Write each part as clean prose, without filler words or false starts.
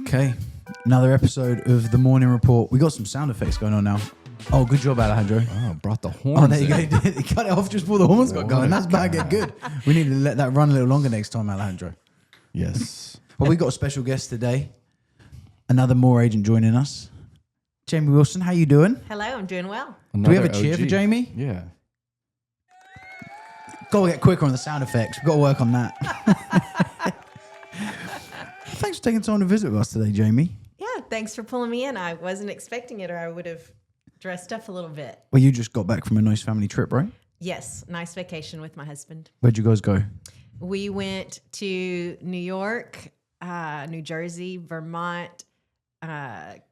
Okay, another episode of the Morning Report. We got some sound effects going on now. Oh, good job, Alejandro. Oh, brought the horns. Oh, there you in. go. He cut it off just before the horns got going. That's bad. Get good. We need to let that run a little longer next time, Alejandro. Yes. Well, we got a special guest today. Another Moore agent joining us. Jamie Wilson, how you doing? Hello, I'm doing well. Do we have a Another cheer OG. for Jamie? Yeah. Got to get quicker on the sound effects. We've got to work on that. Thanks for taking time to visit with us today, Jamie. Yeah, thanks for pulling me in. I wasn't expecting it, or I would have dressed up a little bit. Well, you just got back from a nice family trip, right? Yes, nice vacation with my husband. Where'd you guys go? We went to New York, New Jersey, Vermont,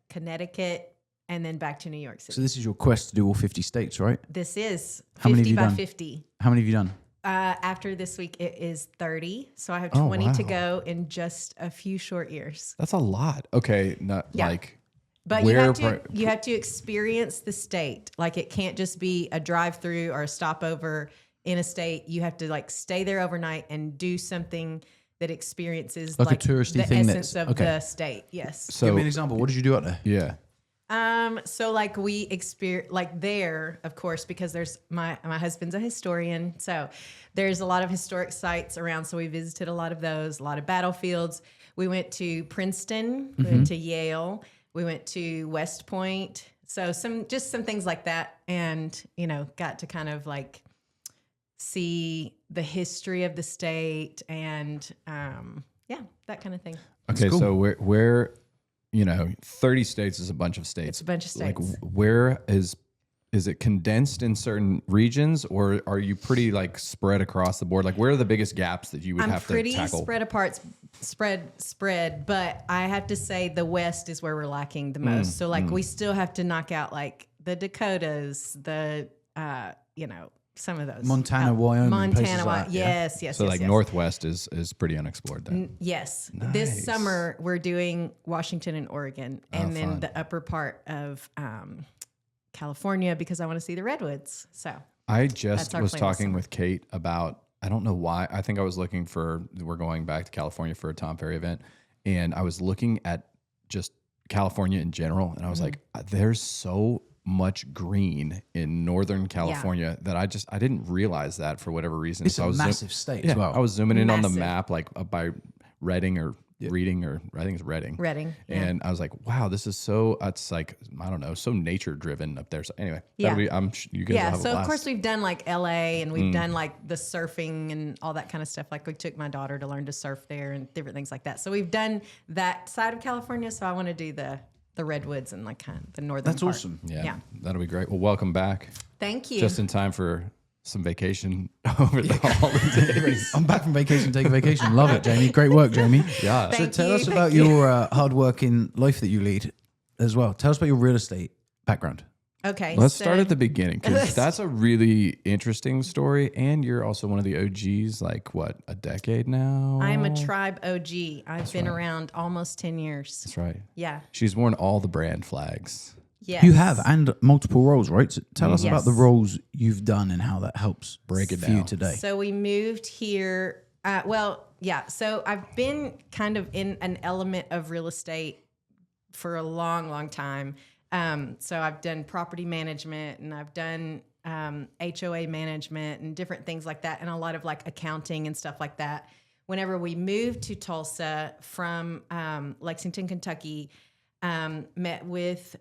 Connecticut, and then back to New York City. So this is your quest to do all 50 states, right? This is How many have 50 you by done? 50. How many have you done? After this week, it is 30. So I have Oh, 20 to wow. go in just a few short years. That's a lot. Okay. Not Yeah. like. But Where you have to experience the state. Like it can't just be a drive through or a stopover in a state. You have to like stay there overnight and do something that experiences Like a touristy the thing essence that's- of okay. the state. Yes. So Give me an example. What did you do out there? yeah. So like we experience like there, of course, because there's my husband's a historian. So there's a lot of historic sites around. So we visited a lot of those, a lot of battlefields. We went to Princeton, we went to Yale, we went to West Point. So some things like that. And, got to kind of like see the history of the state and that kind of thing. Okay. cool. So where 30 states is a bunch of states. It's a bunch of states. Like where is it condensed in certain regions, or are you pretty like spread across the board? Like where are the biggest gaps that you would I'm have to pretty tackle? spread apart, spread, but I have to say the West is where we're lacking the most. So like we still have to knock out like the Dakotas, the some of those. Montana, Wyoming, places like that, yeah? yes, yes. So yes, like yes. Northwest is pretty unexplored there. Yes. Nice. This summer we're doing Washington and Oregon, and then fun. the upper part of California because I want to see the redwoods. So I just That's our was plan this talking summer. with Kate about, I don't know why. I think I was looking we're going back to California for a Tom Ferry event. And I was looking at just California in general. And I was like, there's so much green in Northern California that I didn't realize that for whatever reason. It's So I a was massive state yeah, as well. I was zooming in on the Massive. map, like by Reading or Reading, or I think it's Reading. Reading, yeah. And I was like, wow, this is it's like, I don't know, so nature driven up there. So anyway, Yeah. you guys will Yeah, have a so of blast. course we've done like LA and we've done like the surfing and all that kind of stuff. Like we took my daughter to learn to surf there and different things like that. So we've done that side of California. So I want to do the redwoods and like kind of the northern That's part. awesome. Yeah, that'll be great. Well, welcome back. Thank you. Just in time for some vacation over the holidays. I'm back from vacation, taking vacation. Love it, Jamie. Great work, Jamie. Yeah. So Thank tell you, us thank about you. your hardworking life that you lead as well. Tell us about your real estate background. Okay. Let's so- start at the beginning, because that's a really interesting story. And you're also one of the OGs, like what, a decade now? I'm a tribe OG. I've been around almost 10 years. That's right. Yeah. She's worn all the brand flags. Yes. You have, and multiple roles, right? So tell us about the Yes. roles you've done and how that helps Break it for you down. today. So we moved here. So I've been kind of in an element of real estate for a long, long time. So I've done property management and I've done HOA management and different things like that, and a lot of like accounting and stuff like that. Whenever we moved to Tulsa from Lexington, Kentucky, met with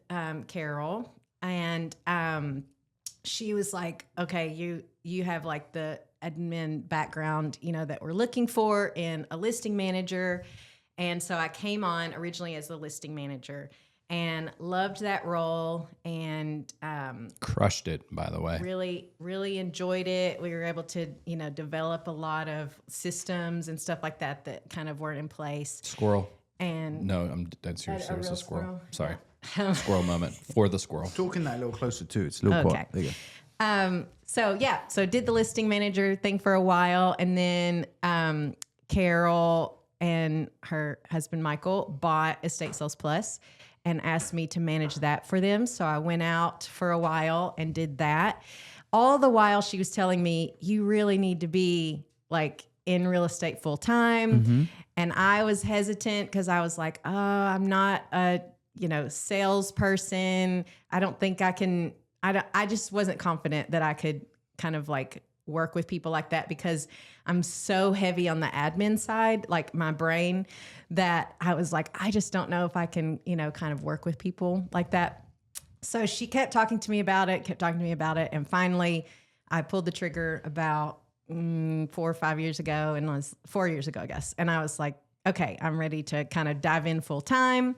Carol, and she was like, okay, you have like the admin background, that we're looking for in a listing manager. And so I came on originally as the listing manager and loved that role and Crushed it, by the way. really, really enjoyed it. We were able to, develop a lot of systems and stuff like that kind of weren't in place. Squirrel. And No, I'm dead serious. A There was a real squirrel. squirrel? Sorry. Squirrel moment for the squirrel. Talking that a little closer too. It's a little Okay. quiet. There you go. So did the listing manager thing for a while, and then Carol and her husband Michael bought Estate Sales Plus and asked me to manage that for them. So I went out for a while and did that. All the while she was telling me, you really need to be like in real estate full time. And I was hesitant because I was like, oh, I'm not a, salesperson. I don't think I can, I just wasn't confident that I could kind of like work with people like that because I'm so heavy on the admin side, like my brain, that I was like, I just don't know if I can, kind of work with people like that. So she kept talking to me about it. And finally I pulled the trigger about 4 or 5 years ago, and it was 4 years ago, I guess. And I was like, okay, I'm ready to kind of dive in full time.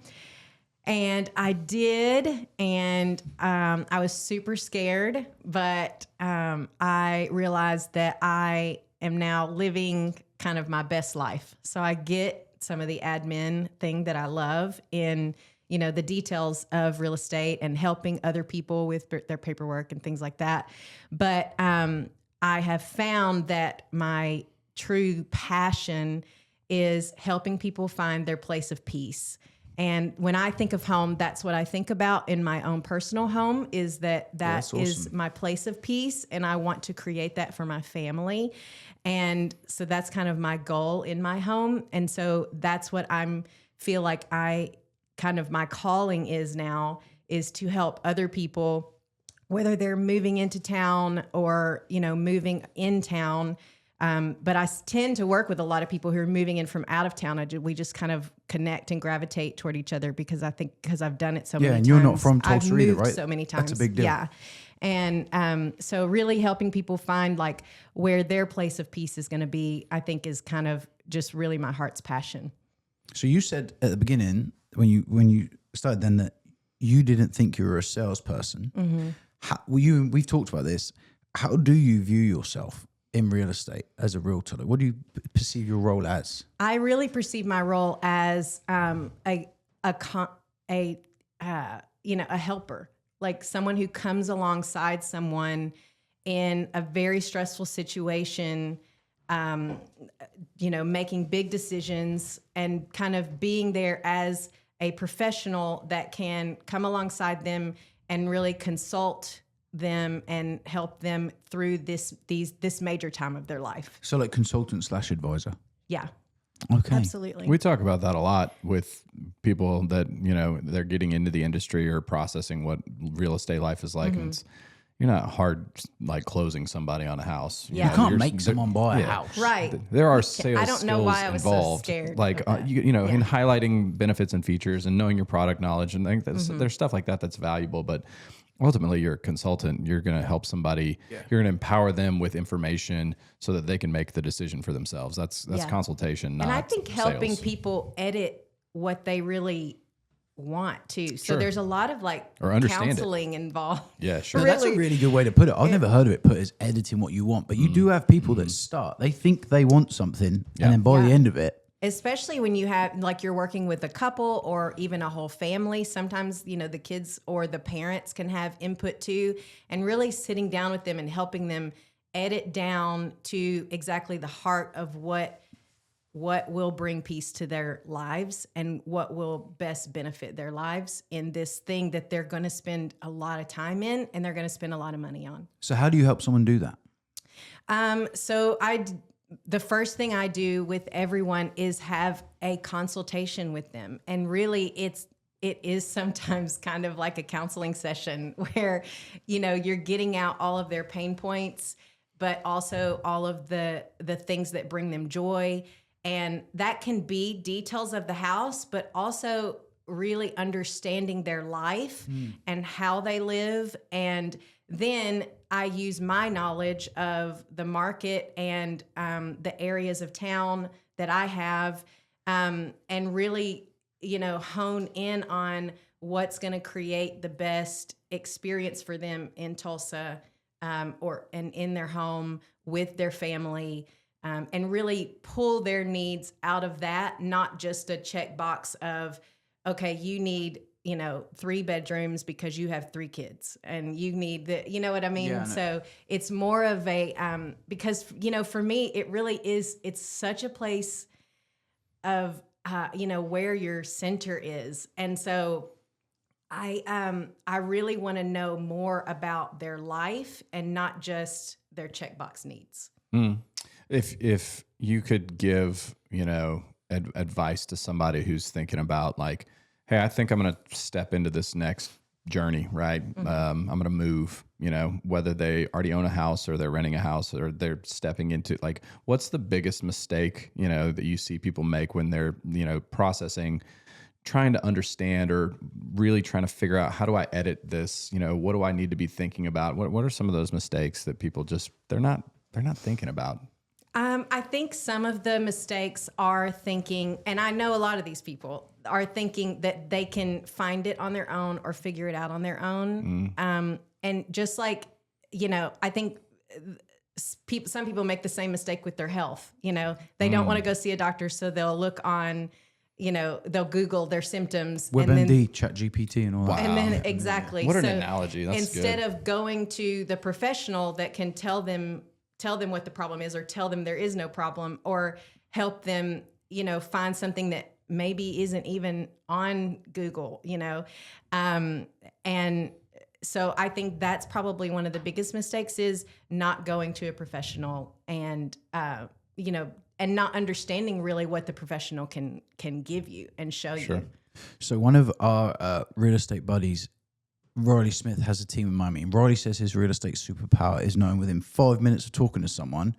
And I did, and I was super scared, but I realized that I am now living kind of my best life. So I get some of the admin thing that I love in, the details of real estate and helping other people with their paperwork and things like that. But I have found that my true passion is helping people find their place of peace. And when I think of home, that's what I think about in my own personal home, is that is my place of peace. And I want to create that for my family. And so that's kind of my goal in my home. And so that's what feel like my calling is now, is to help other people, whether they're moving into town or, moving in town. But I tend to work with a lot of people who are moving in from out of town. We just kind of connect and gravitate toward each other because I've done it so many times. Yeah, and you're not from Tulsa I've either, moved right? so many times. That's a big deal. Yeah. And so really helping people find like where their place of peace is going to be, I think is kind of just really my heart's passion. So you said at the beginning when you started then that you didn't think you were a salesperson. We've talked about this. How do you view yourself in real estate as a realtor? What do you perceive your role as? I really perceive my role as a helper, like someone who comes alongside someone in a very stressful situation, making big decisions and kind of being there as a professional that can come alongside them and really consult them and help them through this major time of their life. So like consultant / advisor. Yeah. Okay. Absolutely. We talk about that a lot with people that, they're getting into the industry or processing what real estate life is like. And it's, you're not hard like closing somebody on a house. Yeah. You can't make someone buy a house. Right. There are sales I don't know why I was involved, so scared. like in highlighting benefits and features and knowing your product knowledge, and I think there's stuff like that that's valuable. But ultimately, you're a consultant. You're going to help somebody. Yeah. You're going to empower them with information so that they can make the decision for themselves. That's consultation, not And I think helping sales. people edit what they really want to. So Sure. there's a lot of Or understand counseling involved. Yeah, sure. No, that's a really good way to put it. I've never heard of it put as editing what you want, but you do have people that start. They think they want something, and then by the end of it, Especially when you have, like, you're working with a couple or even a whole family. Sometimes, the kids or the parents can have input too, and really sitting down with them and helping them edit down to exactly the heart of what will bring peace to their lives and what will best benefit their lives in this thing that they're going to spend a lot of time in and they're going to spend a lot of money on. So how do you help someone do that? The first thing I do with everyone is have a consultation with them. And really it is sometimes kind of like a counseling session where, you're getting out all of their pain points, but also all of the things that bring them joy. And that can be details of the house, but also really understanding their life and how they live. And then I use my knowledge of the market and the areas of town that I have and really, hone in on what's going to create the best experience for them in Tulsa and in their home with their family. And really pull their needs out of that, not just a checkbox of, okay, you need, 3 bedrooms because you have 3 kids and you need you know what I mean? Yeah, so it's more of a, because, for me, it really is, it's such a place of, where your center is. And so I really want to know more about their life and not just their checkbox needs. If you could give, advice to somebody who's thinking about like, hey, I think I'm going to step into this next journey, right? I'm going to move, whether they already own a house or they're renting a house or they're stepping into like, what's the biggest mistake, that you see people make when they're, processing, trying to understand or really trying to figure out how do I edit this? What do I need to be thinking about? What are some of those mistakes that people just, they're not thinking about? I think some of the mistakes are thinking, and I know a lot of these people are thinking that they can find it on their own or figure it out on their own. And just like, I think some people make the same mistake with their health. They don't want to go see a doctor, so they'll look on, they'll Google their symptoms. WebMD, ChatGPT, and all that. And then exactly. What an analogy. That's instead good. of going to the professional that can tell them what the problem is, or tell them there is no problem, or help them, find something that maybe isn't even on Google, and so I think that's probably one of the biggest mistakes is not going to a professional and, and not understanding really what the professional can give you and show you. So one of our real estate buddies, Riley Smith, has a team in Miami. And Riley says his real estate superpower is knowing within 5 minutes of talking to someone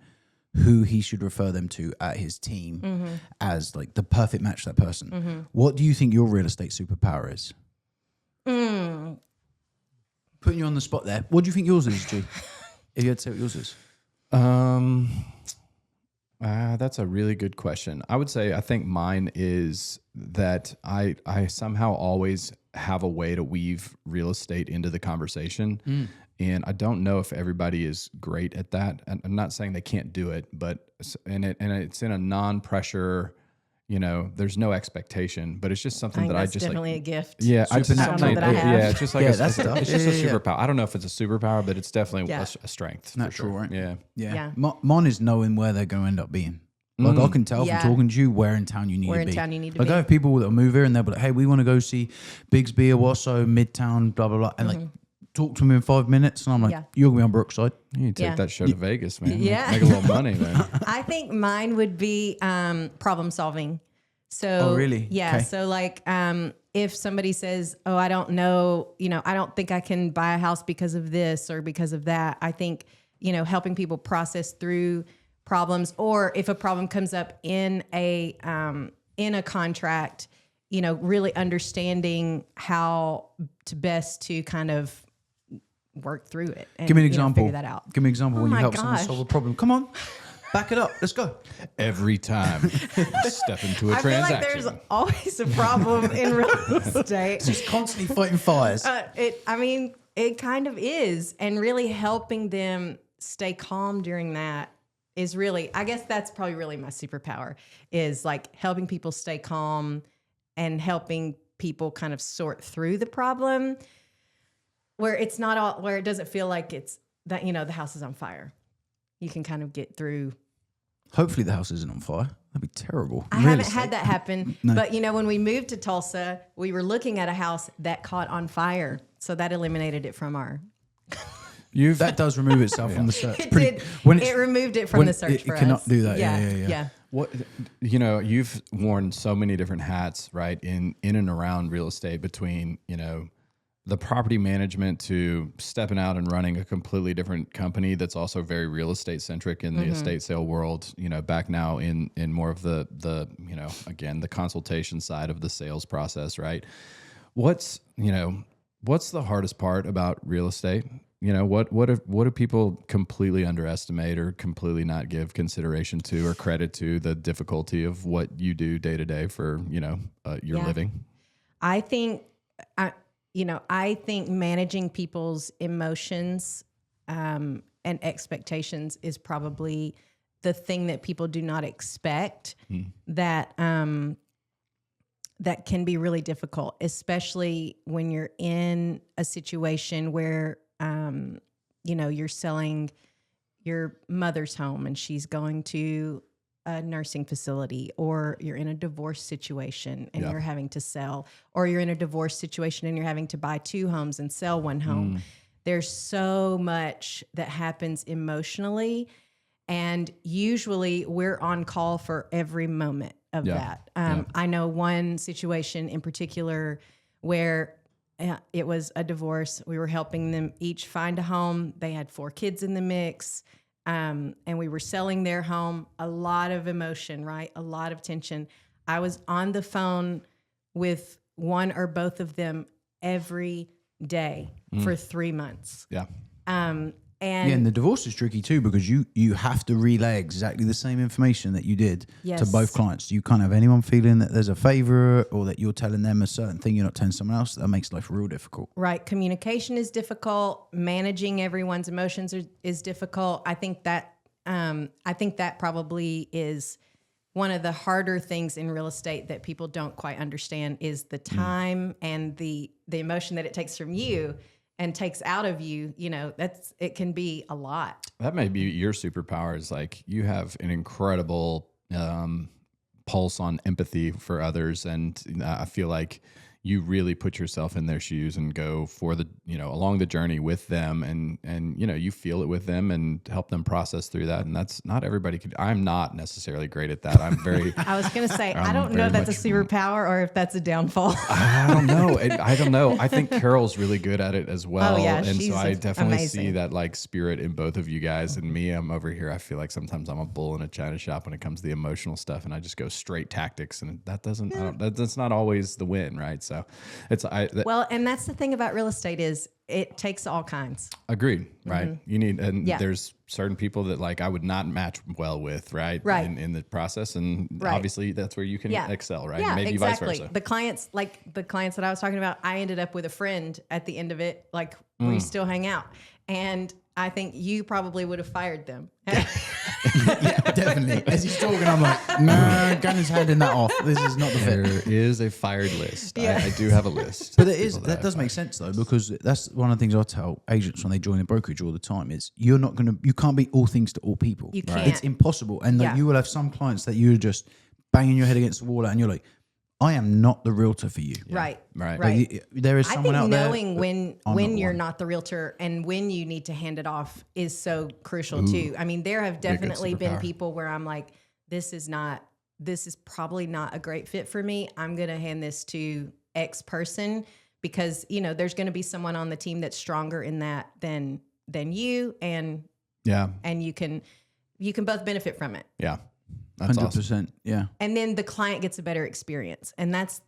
who he should refer them to at his team as like the perfect match for that person. What do you think your real estate superpower is? Putting you on the spot there. What do you think yours is, G? If you had to say what yours is. That's a really good question. I would say I think mine is that I somehow always have a way to weave real estate into the conversation. And I don't know if everybody is great at that. And I'm not saying they can't do it, but it's in a non-pressure, there's no expectation, but it's just something that I just definitely like, a gift. Yeah, I don't know that I have. Yeah, it's just like that's tough. it's just a superpower. I don't know if it's a superpower, but it's definitely a strength. Natural, for sure. right? Yeah. Mine is knowing where they're going to end up being. Like I can tell from talking to you where in town you need to be. Where in town you need to like be. I have people that move here and they're like, hey, we want to go see Bigsby, Owasso, Midtown, blah, blah, blah. And like talk to them in 5 minutes. And I'm like, you're going to be on Brookside. You take that show to Vegas, man. Yeah. Make a little money, man. I think mine would be problem solving. So, Oh, really? Yeah. Okay. So like, if somebody says, oh, I don't know, I don't think I can buy a house because of this or because of that. I think, helping people process through problems, or if a problem comes up in a contract, really understanding how to best to kind of work through it. And, Give me an example. Figure that out. Give me an example when you my help someone gosh. solve a problem. Come on. Back it up. Let's go. Every time step into a I feel like transaction. there's always a problem in real estate. Just constantly fighting fires. It kind of is. And really helping them stay calm during that is really, I guess that's probably really my superpower, is like helping people stay calm and helping people kind of sort through the problem where it's not all, where it doesn't feel like it's that, the house is on fire. You can kind of get through. Hopefully the house isn't on fire. That'd be terrible. I haven't had that happen. No. But, when we moved to Tulsa, we were looking at a house that caught on fire. So that eliminated it from our... That does remove itself from the search. It did. It removed it from the search for us. It cannot do that. Yeah. What you've worn so many different hats, right? In and around real estate, between the property management to stepping out and running a completely different company that's also very real estate centric in the estate sale world. Back now in more of the again the consultation side of the sales process, right? What's the hardest part about real estate? What do people completely underestimate or completely not give consideration to or credit to the difficulty of what you do day to day for your living? I think I think managing people's emotions and expectations is probably the thing that people do not expect that that can be really difficult, especially when you're in a situation where you're selling your mother's home and she's going to a nursing facility, or you're in a divorce situation and you're having to sell, or you're in a divorce situation and you're having to buy 2 homes and sell 1 home. There's so much that happens emotionally. And usually we're on call for every moment of that. I know one situation in particular where it was a divorce. We were helping them each find a home. They had 4 kids in the mix. And we were selling their home. A lot of emotion, right? A lot of tension. I was on the phone with one or both of them every day for 3 months. Yeah. And the divorce is tricky too, because you have to relay exactly the same information that you did to both clients. You can't have anyone feeling that there's a favor or that you're telling them a certain thing you're not telling someone else. That makes life real difficult. Right. Communication is difficult. Managing everyone's emotions is difficult. I think that probably is one of the harder things in real estate that people don't quite understand is the time and the emotion that it takes from you and takes out of you. You know, it can be a lot. That may be your superpower, is like you have an incredible pulse on empathy for others. And I feel like you really put yourself in their shoes and go for the, along the journey with them, and you feel it with them and help them process through that. And that's not everybody could. I'm not necessarily great at that. I'm very. I was going to say, I don't know if that's a superpower or if that's a downfall. I don't know. I don't know. I think Carol's really good at it as well. Oh, yeah, and so I definitely amazing. see that like spirit in both of you guys. And me, I'm over here. I feel like sometimes I'm a bull in a china shop when it comes to the emotional stuff, and I just go straight tactics, and that's not always the win, right? So it's well, and that's the thing about real estate is it takes all kinds. Agreed, right? You need, and there's certain people that like I would not match well with, right? In the process, and obviously that's where you can excel, right? Yeah, Maybe exactly. vice versa. The clients that I was talking about, I ended up with a friend at the end of it. Like we still hang out, and I think you probably would have fired them. Yeah, definitely. As he's talking, I'm like, no, Gannon's handing that off. This is not the fit. There is a fired list. I do have a list. But that does make sense though, because that's one of the things I tell agents when they join a brokerage all the time is you can't be all things to all people. You can't. It's impossible. And you will have some clients that you're just banging your head against the wall and you're like, I am not the realtor for you. Right. Like, there is someone out there. I think knowing when you're not the realtor and when you need to hand it off is so crucial too. I mean, there have definitely been people where I'm like, this is probably not a great fit for me. I'm going to hand this to X person because, there's going to be someone on the team that's stronger in that than you. And you can both benefit from it. Yeah. That's 100%. Awesome. Yeah. And then the client gets a better experience. And that's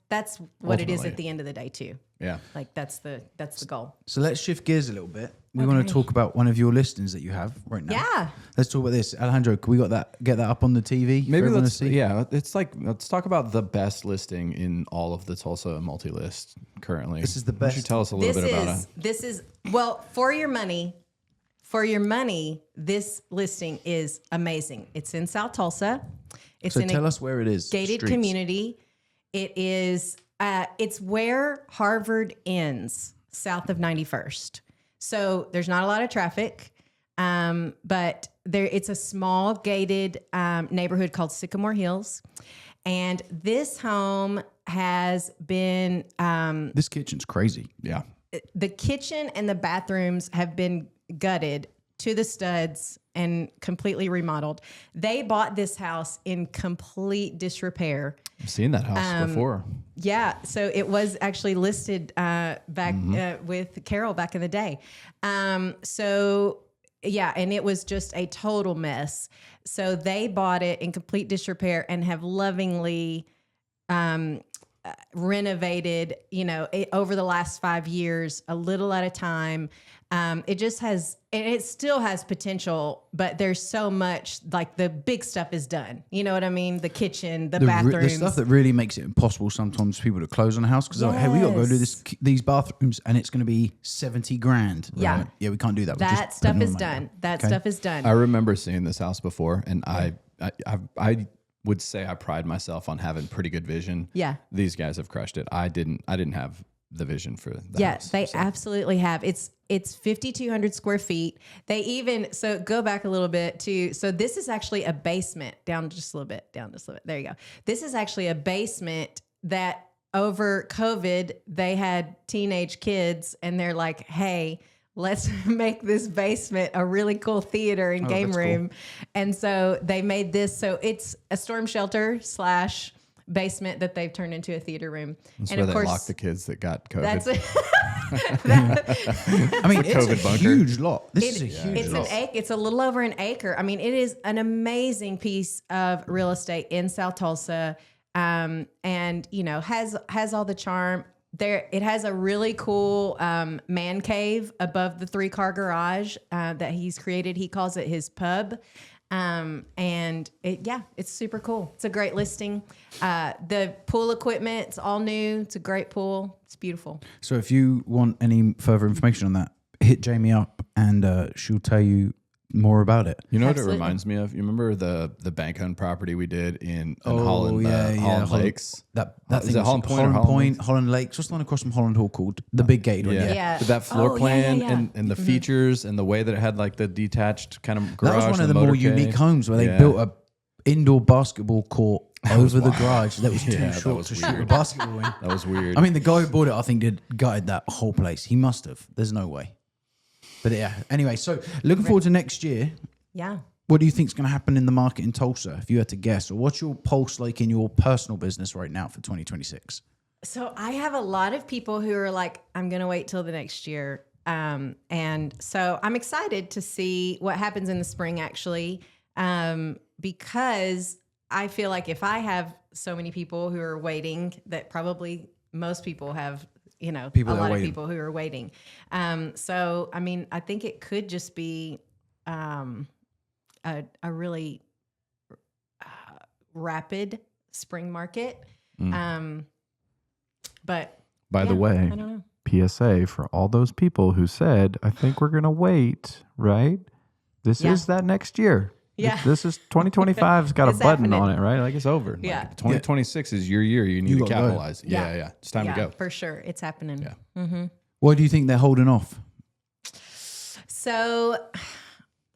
what it is at the end of the day too. Yeah. Like that's the goal. So let's shift gears a little bit. We want to talk about one of your listings that you have right now. Yeah. Let's talk about this. Alejandro, can we get that up on the TV? Maybe let's talk about the best listing in all of the Tulsa multi-list currently. This is the best. Why don't you tell us a little bit about it? Well, for your money, this listing is amazing. It's in South Tulsa. Tell us where it is. Gated community. It is. It's where Harvard ends, south of 91st. So there's not a lot of traffic, but it's a small gated neighborhood called Sycamore Hills, and this home has been. This kitchen's crazy. Yeah. The kitchen and the bathrooms have been gutted to the studs and completely remodeled. They bought this house in complete disrepair. I've seen that house before. Yeah, so it was actually listed back with Carol back in the day. And it was just a total mess. So they bought it in complete disrepair and have lovingly renovated, over the last 5 years, a little at a time. It still has potential, but there's so much, like the big stuff is done. You know what I mean? The kitchen, the bathrooms. The stuff that really makes it impossible sometimes for people to close on a house because they're like, hey, we got to go do these bathrooms and it's going to be 70 grand. Yeah. Right? Yeah, we can't do that. That stuff is done. Stuff is done. I remember seeing this house before, and I would say I pride myself on having pretty good vision. Yeah. These guys have crushed it. I didn't have the vision for that. Yeah, they absolutely have. It's 5,200 square feet. So go back a little bit so this is actually a basement down just a little bit. There you go. This is actually a basement that over COVID, they had teenage kids and they're like, hey, let's make this basement a really cool theater and game that's room. And so they made this. So it's a storm shelter / basement that they've turned into a theater room. That's and where of they course, lock the kids that got COVID. that's it. I mean, it's a COVID bunker. huge lot. This is a huge It's lot. It's a little over an acre. I mean, it is an amazing piece of real estate in South Tulsa, and has all the charm. There, it has a really cool man cave above the 3-car garage that he's created. He calls it his pub. It's super cool. It's a great listing. The pool equipment, it's all new. It's a great pool. It's beautiful. So if you want any further information on that, hit Jamie up and she'll tell you more about it. You know Absolutely. what it reminds me of? You remember the bank owned property we did in Holland, Holland Lakes? That Is thing it was Holland Point or Holland Holland Point, Holland Lakes. What's the one across from Holland Hall called? The big gate one. Yeah. Yeah. But that floor Oh, yeah, plan yeah, yeah. And the features and the way that it had like the detached kind of garage. That was one of and the more motorcade. unique homes where they Yeah. built a indoor basketball court over the wild. garage that was Yeah, too that short was to weird. shoot a basketball in. That was weird. I mean, the guy who bought it, I think, gutted that whole place. He must have. There's no way. But yeah. Anyway, so looking forward to next year. Yeah. What do you think is going to happen in the market in Tulsa, if you had to guess? Or what's your pulse like in your personal business right now for 2026? So I have a lot of people who are like, I'm going to wait till the next year. And so I'm excited to see what happens in the spring, actually, because I feel like if I have so many people who are waiting, that probably most people have, People a that are lot of waiting. people who are waiting. So, I mean, I think it could just be a really rapid spring market. But By the yeah, way, I don't know. PSA for all those people who said, I think we're going to wait, right? This Yeah. is that next year. Yeah. This is 2025's got a It's button happening. on it, right? like it's over. Yeah. Like 2026 is your year. You need You to gotta go. capitalize. Yeah. It's time to go. For sure. It's happening. Yeah. Why do you think they're holding off? So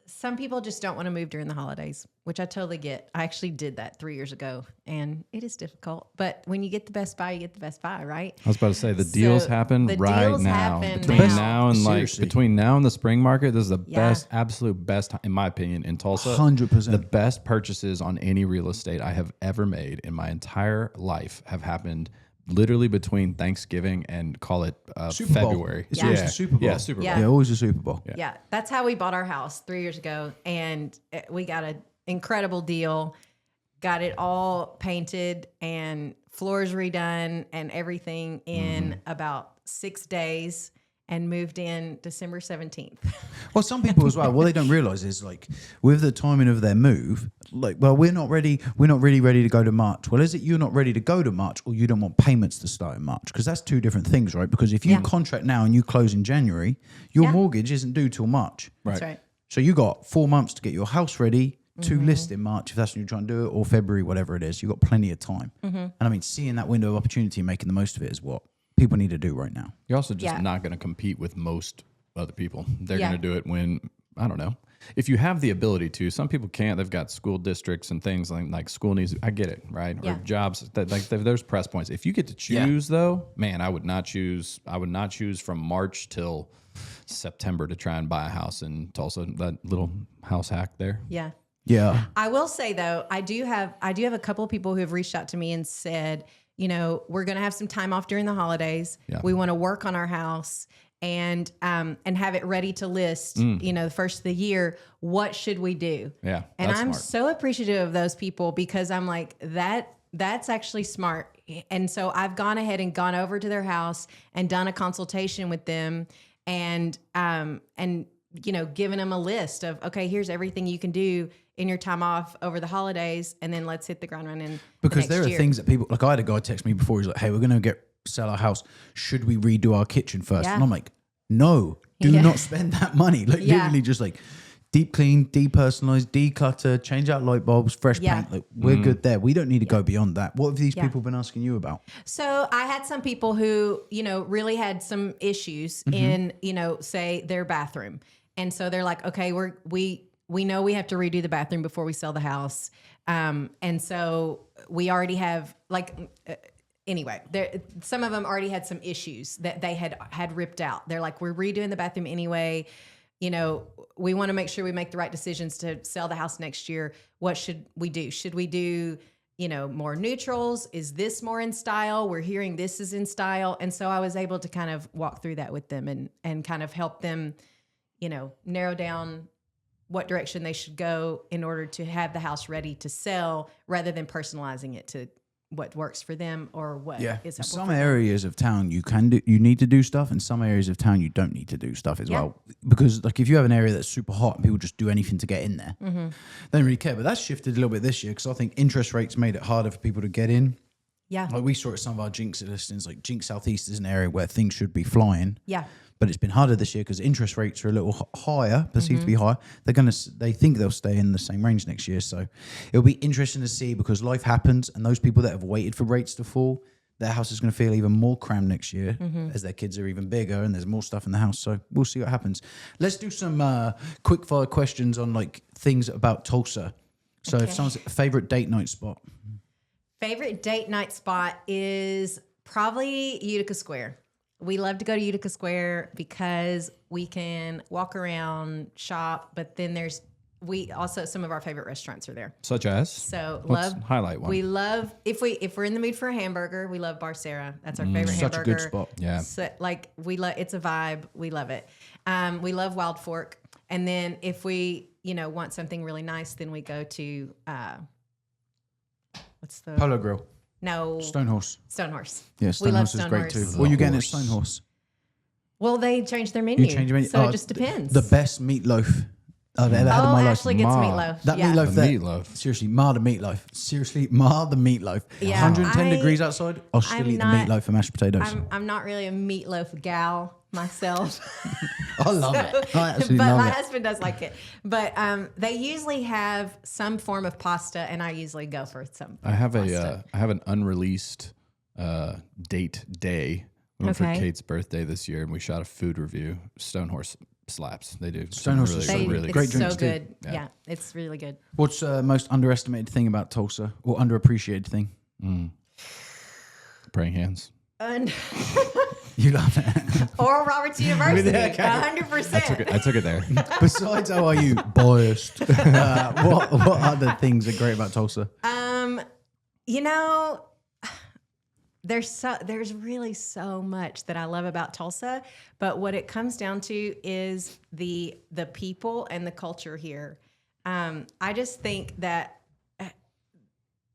some people just don't want to move during the holidays, which I totally get. I actually did that 3 years ago, and it is difficult. But when you get the Best Buy, you get the Best Buy, right? I was about to say the deals So happen the right deals now. happen Between now. now and Seriously. between now and the spring market, this is the Yeah. best, absolute best, in my opinion, in Tulsa. 100%. The best purchases on any real estate I have ever made in my entire life have happened literally between Thanksgiving and call it Super Bowl. February. It's always the Super Bowl. Yeah, Super Bowl. Yeah. Yeah, always a Super Bowl. Yeah. That's how we bought our house 3 years ago, and we got an incredible deal. Got it all painted and floors redone and everything in about 6 days, and moved in December 17th. Well, some people as well, what they don't realize is like with the timing of their move, like, well, we're not really ready to go to March. Well, is it you're not ready to go to March, or you don't want payments to start in March? Because that's two different things, right? Because if you Yeah. contract now and you close in January, your Yeah. mortgage isn't due till March. That's right. So you got 4 months to get your house ready to list in March, if that's when you're trying to do it, or February, whatever it is. You've got plenty of time. And I mean, seeing that window of opportunity and making the most of it is what people need to do right now. You're also just Yeah. not going to compete with most other people. They're Yeah. going to do it when, I don't know. If you have the ability to, some people can't. They've got school districts and things like school needs. I get it, right? Yeah. Or jobs that like there's press points. If you get to choose though, man, I would not choose from March till September to try and buy a house in Tulsa. That little house hack there. Yeah. Yeah. I will say though, I do have a couple of people who have reached out to me and said, we're going to have some time off during the holidays. Yeah. We want to work on our house and have it ready to list, the first of the year. What should we do? Yeah, And that's I'm smart. so appreciative of those people, because I'm like, that's actually smart. And so I've gone ahead and gone over to their house and done a consultation with them, and given them a list of, okay, here's everything you can do in your time off over the holidays, and then let's hit the ground running. Because the there next are year. things that people, like I had a guy text me before, he's like, hey, we're going to sell our house. Should we redo our kitchen first? Yeah. And I'm like, no, do Yeah. not spend that money. Like Yeah. literally just like deep clean, depersonalize, declutter, change out light bulbs, fresh Yeah. paint. Like we're good there. We don't need to go beyond that. What have these Yeah. people been asking you about? So I had some people who, really had some issues in, say their bathroom. And so they're like, okay, we know we have to redo the bathroom before we sell the house. And so we already have anyway, some of them already had some issues that they had ripped out. They're like, we're redoing the bathroom anyway. You know, we want to make sure we make the right decisions to sell the house next year. What should we do? Should we do, you know, more neutrals? Is this more in style? We're hearing this is in style. And so I was able to kind of walk through that with them and kind of help them, you know, narrow down what direction they should go in order to have the house ready to sell rather than personalizing it to what works for them or what is helpful some for them. areas of town you need to do stuff, and some areas of town you don't need to do stuff as well, because like if you have an area that's super hot and people just do anything to get in there, they don't really care. But that's shifted a little bit this year because I think interest rates made it harder for people to get in. Like we saw at some of our Jinx listings, like Jinx Southeast is an area where things should be flying, but it's been harder this year because interest rates are a little higher, perceived to be higher. They think they'll stay in the same range next year. So it'll be interesting to see, because life happens, and those people that have waited for rates to fall, their house is going to feel even more crammed next year as their kids are even bigger and there's more stuff in the house. So we'll see what happens. Let's do some quick fire questions on like things about Tulsa. So if someone's favorite date night spot. Favorite date night spot is probably Utica Square. We love to go to Utica Square because we can walk around, shop, but then some of our favorite restaurants are there. Such as? So highlight one. We love, if we're in the mood for a hamburger, we love Bar Sarah. That's our favorite Such hamburger. a good spot. Yeah. So, it's a vibe. We love it. We love Wild Fork. And then if we, want something really nice, then we go to, what's the Polo Grill. No. Stonehorse. Stonehorse. Yeah, We love Stonehorse is great too. Stonehorse. What are you getting at Stonehorse? Well, they changed their menu. So it just depends. The best meatloaf I've ever had in my life. Ashley gets meatloaf. That yeah. meatloaf The there. meatloaf. Seriously, mar the meatloaf. Seriously, mar the meatloaf. Yeah, 110 degrees outside. I'll still eat the meatloaf and mashed potatoes. I'm not really a meatloaf gal myself. I love it. I absolutely but love my it. husband does like it. But they usually have some form of pasta, and I usually go for some. I have pasta. I have an unreleased date day. We went for Okay. Kate's birthday this year, and we shot a food review. Stonehorse slaps. They do. Stonehorse is really, really it's great so drinks too. good. Yeah, it's really good. What's the most underestimated thing about Tulsa, or underappreciated thing? Praying hands. And You love it. Oral Roberts University, Yeah, okay. 100%. I took it there. Besides, how are you biased? What other things are great about Tulsa? There's really so much that I love about Tulsa, but what it comes down to is the people and the culture here. I just think that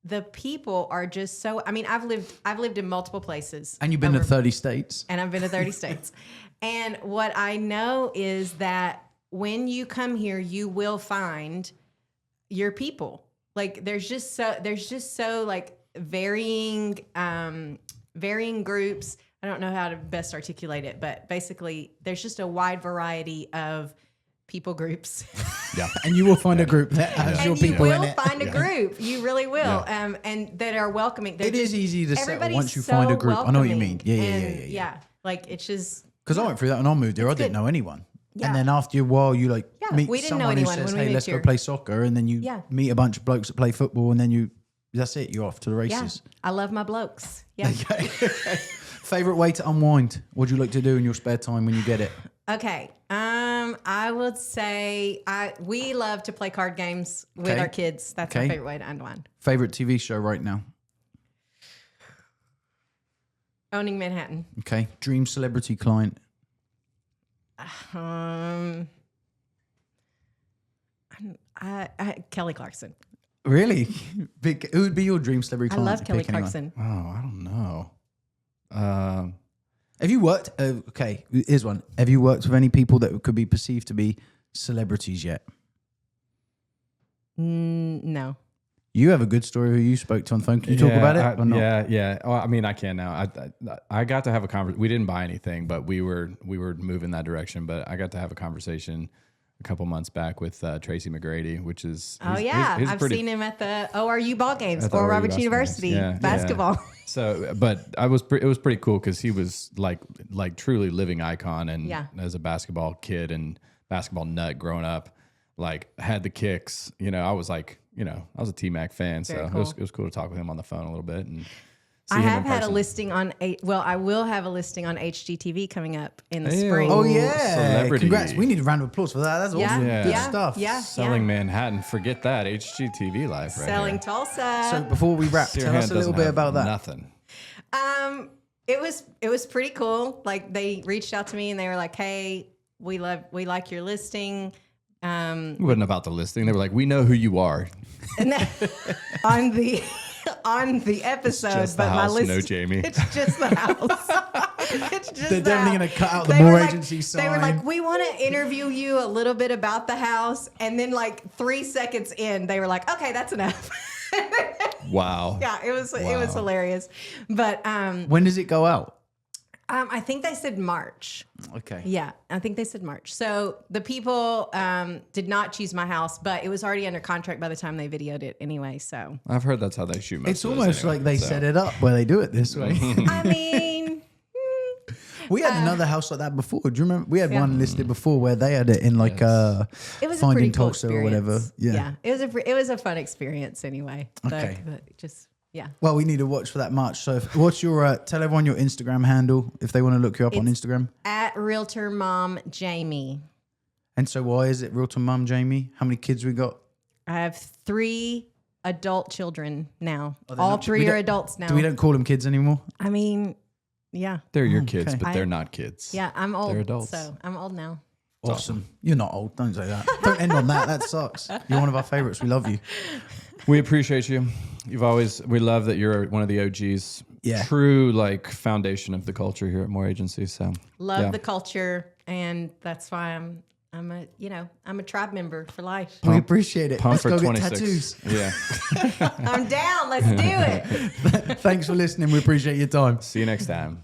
the people are just so. I mean, I've lived in multiple places, And you've been to 30 states. and I've been to 30 states. And what I know is that when you come here, you will find your people. Like there's just so like varying groups. I don't know how to best articulate it, but basically there's just a wide variety of people groups. Yeah. And you will find a group that has your And you people in will it. find a group. You really will. And that are welcoming. It is easy to settle everybody's once you so find a group. I know what you welcoming. mean. And Yeah. like it's just Because I went through that when I moved here. I didn't good. know anyone. Yeah. And then after a while, you like meet we didn't know someone who anyone says, when we hey, moved let's go here. play soccer. And then you Yeah. meet a bunch of blokes that play football. And then that's it. You're off to the yeah. races. I love my blokes. Yeah. Favorite way to unwind? What do you like to do in your spare time when you get it? Okay. I would say we love to play card games with Okay. our kids. That's Okay. my favorite way to unwind. Favorite TV show right now? Owning Manhattan. Okay. Dream celebrity client? Kelly Clarkson. Really? Who would be your dream celebrity I client? love to Kelly pick anyone? Clarkson. Oh, I don't know. Have you worked? Okay, here's one. Have you worked with any people that could be perceived to be celebrities yet? No. You have a good story who you spoke to on the phone. Can you talk about it or not? Yeah. Well, I mean, I can now. I got to have a conversation. We didn't buy anything, but we were moving that direction. But I got to have a conversation a couple months back with Tracy McGrady, which is I've seen him at the ORU ball games, At the Oral ORU Roberts basketball games. University Yeah, basketball. yeah. So, but it was pretty cool because he was like truly living icon, and Yeah. as a basketball kid and basketball nut growing up, like had the kicks. I was like, I was a T-Mac fan, Very so cool. it was cool to talk with him on the phone a little bit and I him in have had a person. listing on I will have a listing on HGTV coming up in the Hey, spring. Oh yeah, Celebrity. congrats! We need a round of applause for that. That's Yeah, awesome. Yeah. Good yeah, stuff. yeah. Selling Manhattan. Forget that. HGTV life right Selling here. Tulsa. So before we wrap, tell us a little bit about that. Nothing. It was pretty cool. Like they reached out to me and they were like, "Hey, we like your listing." It wasn't about the listing. They were like, we know who you are. And then on the episode, Just the but my house, list, no Jamie. It's just the house. It's just They're the definitely house. going to cut out the They more were like- agency sign. They were like, we want to interview you a little bit about the house, and then like 3 seconds in, they were like, okay, that's enough. Wow. Yeah, it was hilarious. But when does it go out? I think they said March. Okay. Yeah, I think they said March. So the people did not choose my house, but it was already under contract by the time they videoed it anyway. So I've heard that's how they shoot most It's of those almost anyway, like they so. set it up where they do it this way. I mean, We had another house like that before. Do you remember? We had Yeah. one listed before where they had it in like it was a Finding pretty cool Tulsa or experience. whatever. Yeah. it was a fun experience anyway. Okay. But just yeah. Well, we need to watch for that March. So, what's your? Tell everyone your Instagram handle if they want to look you up on Instagram. At Realtor Mom Jamie. And so, why is it Realtor Mum Jamie? How many kids we got? I have 3 adult children now. Oh, they're All not- 3 we are don't- adults now. We don't call them kids anymore. I mean, yeah. They're your kids, okay. but they're not kids. Yeah, I'm old. They're adults. So I'm old now. Awesome. You're not old. Don't say that. Don't end on that. That sucks. You're one of our favorites. We love you. We appreciate you. We love that you're one of the OGs. Yeah. True, like, foundation of the culture here at Moore Agency. So Love yeah. the culture, and that's why I'm a tribe member for life. We appreciate it. Pump Let's for go get 26. tattoos. Yeah. I'm down. Let's do it. Thanks for listening. We appreciate your time. See you next time.